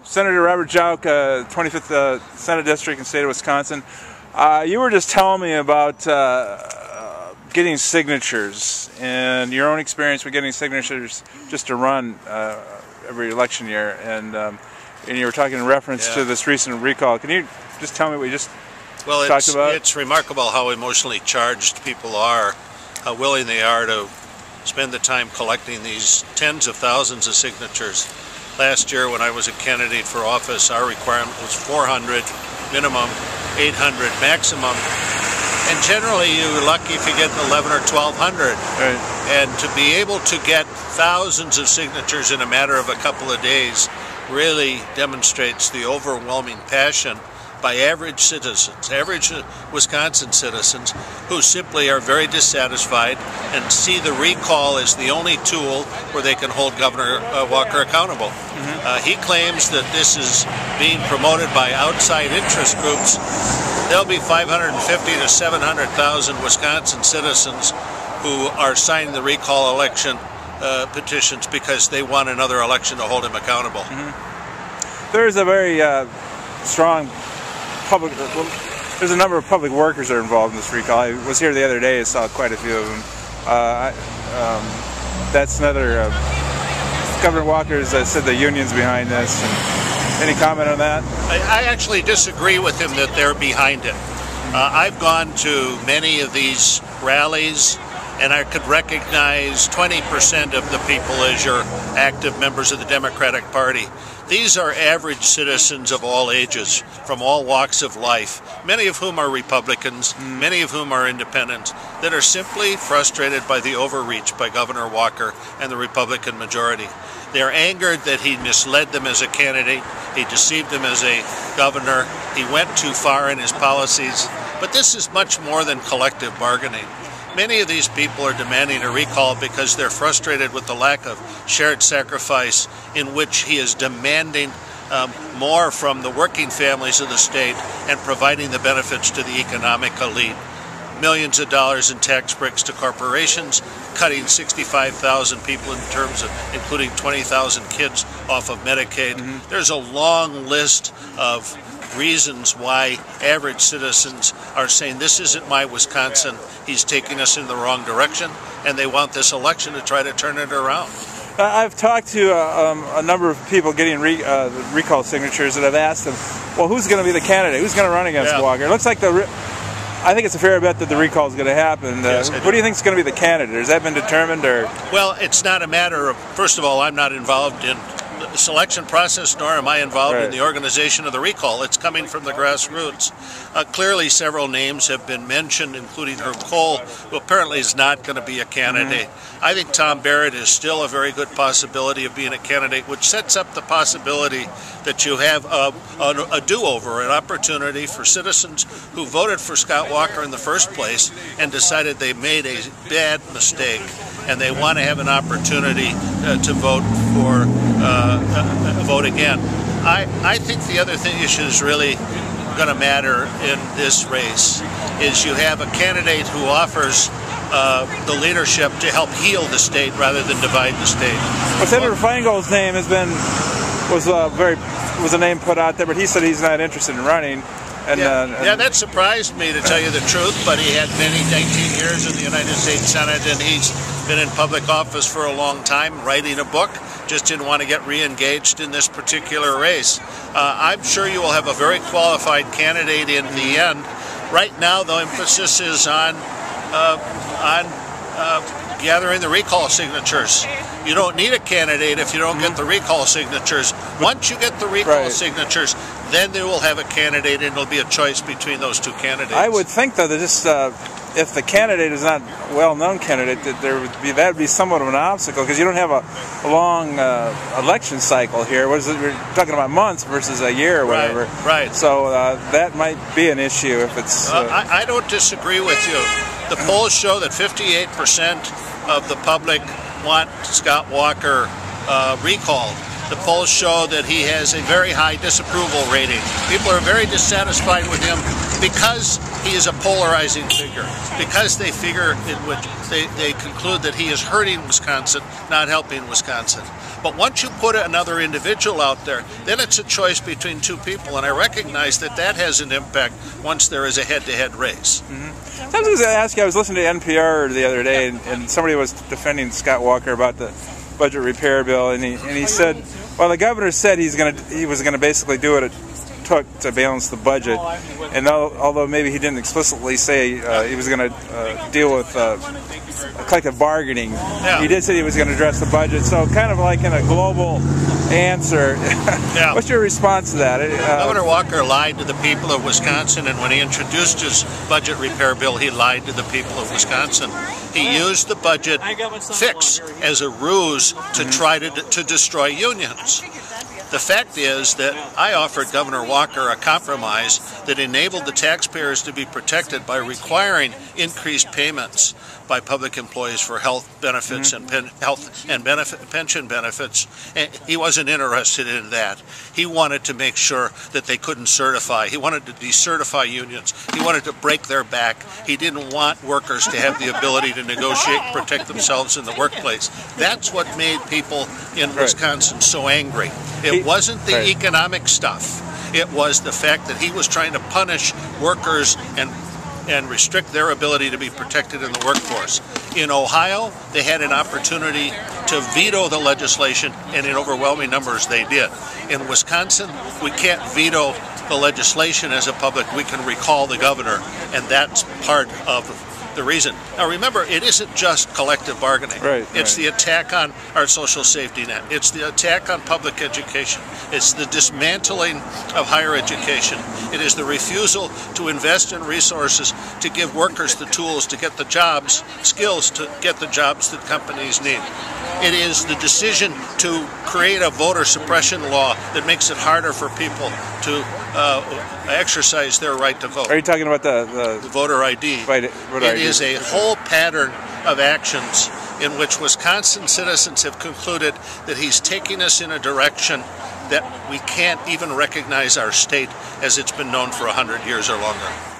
Senator Robert Jauch, 25th Senate District in the state of Wisconsin. You were just telling me about getting signatures and your own experience with getting signatures just to run every election year, and you were talking in reference to this recent recall. Can you just tell me what you just talked about? It's remarkable how emotionally charged people are, how willing they are to spend the time collecting these tens of thousands of signatures. Last year when I was a candidate for office, our requirement was 400 minimum, 800 maximum, and generally you're lucky if you get 11 or 1,200. Right. And to be able to get thousands of signatures in a matter of a couple of days really demonstrates the overwhelming passion by average citizens, average Wisconsin citizens, who simply are very dissatisfied and see the recall as the only tool where they can hold Governor Walker accountable. He claims that this is being promoted by outside interest groups. There'll be 550 to 700,000 Wisconsin citizens who are signing the recall election petitions because they want another election to hold him accountable. There's a very strong there's a number of public workers that are involved in this recall. I was here the other day and saw quite a few of them. That's another, Governor Walker's said the union's behind this. And any comment on that? I actually disagree with him that they're behind it. I've gone to many of these rallies, and I could recognize 20% of the people as your active members of the Democratic Party. These are average citizens of all ages, from all walks of life, many of whom are Republicans, many of whom are independents, that are simply frustrated by the overreach by Governor Walker and the Republican majority. They're angered that he misled them as a candidate, he deceived them as a governor, he went too far in his policies. But this is much more than collective bargaining. Many of these people are demanding a recall because they're frustrated with the lack of shared sacrifice in which he is demanding more from the working families of the state and providing the benefits to the economic elite. Millions of dollars in tax breaks to corporations, cutting 65,000 people in terms of including 20,000 kids off of Medicaid. There's a long list of reasons why average citizens are saying this isn't my Wisconsin, he's taking us in the wrong direction, and they want this election to try to turn it around. I've talked to a number of people getting recall signatures, and I've asked them, well, who's going to be the candidate? Who's going to run against Walker? It looks like I think it's a fair bet that the recall is going to happen. Yes, what do you think is going to be the candidate? Has that been determined? Or? Well, it's not a matter of, first of all, I'm not involved in the selection process, nor am I involved in the organization of the recall. It's coming from the grassroots. Clearly, several names have been mentioned, including Herb Kohl, who apparently is not going to be a candidate. I think Tom Barrett is still a very good possibility of being a candidate, which sets up the possibility that you have a do-over, an opportunity for citizens who voted for Scott Walker in the first place and decided they made a bad mistake, and they want to have an opportunity to vote for vote again. I think the other issue is really going to matter in this race is you have a candidate who offers the leadership to help heal the state rather than divide the state. Well, Senator Feingold's name was a name put out there, but he said he's not interested in running. And, yeah, that surprised me, to tell you the truth, but he had many 19 years in the United States Senate, and he's been in public office for a long time, writing a book, just didn't want to get re-engaged in this particular race. I'm sure you will have a very qualified candidate in the end. Right now, the emphasis is on gathering the recall signatures. You don't need a candidate if you don't get the recall signatures. Once you get the recall signatures, then they will have a candidate, and it'll be a choice between those two candidates. I would think, though, that just if the candidate is not a well-known candidate, that that would be somewhat of an obstacle, because you don't have a long election cycle here. What is it? We're talking about months versus a year or whatever. Right. So that might be an issue if it's. I don't disagree with you. The polls show that 58% of the public want Scott Walker recalled. The polls show that he has a very high disapproval rating. People are very dissatisfied with him because he is a polarizing figure, because they conclude that he is hurting Wisconsin, not helping Wisconsin. But once you put another individual out there, then it's a choice between two people, and I recognize that that has an impact once there is a head-to-head race. I was going to ask you, I was listening to NPR the other day, and somebody was defending Scott Walker about the budget repair bill, and he said, well, the governor said he was going to basically do what it took to balance the budget, and although maybe he didn't explicitly say he was going to deal with collective bargaining, he did say he was going to address the budget. So kind of like in a global answer, what's your response to that? Governor Walker lied to the people of Wisconsin, and when he introduced his budget repair bill, he lied to the people of Wisconsin. He used the budget fix as a ruse to try to destroy unions. The fact is that I offered Governor Walker a compromise that enabled the taxpayers to be protected by requiring increased payments by public employees for health benefits and pension benefits. And he wasn't interested in that. He wanted to make sure that they couldn't certify. He wanted to decertify unions. He wanted to break their back. He didn't want workers to have the ability to negotiate and protect themselves in the workplace. That's what made people in Wisconsin so angry. It wasn't the economic stuff. It was the fact that he was trying to punish workers and restrict their ability to be protected in the workforce. In Ohio, they had an opportunity to veto the legislation, and in overwhelming numbers they did. In Wisconsin, we can't veto the legislation as a public. We can recall the governor, and that's part of the reason. Now remember, it isn't just collective bargaining. It's the attack on our social safety net. It's the attack on public education. It's the dismantling of higher education. It is the refusal to invest in resources to give workers the tools to get the jobs, skills to get the jobs that companies need. It is the decision to create a voter suppression law that makes it harder for people to exercise their right to vote. Are you talking about the voter ID? It is a whole pattern of actions in which Wisconsin citizens have concluded that he's taking us in a direction that we can't even recognize our state as it's been known for 100 years or longer.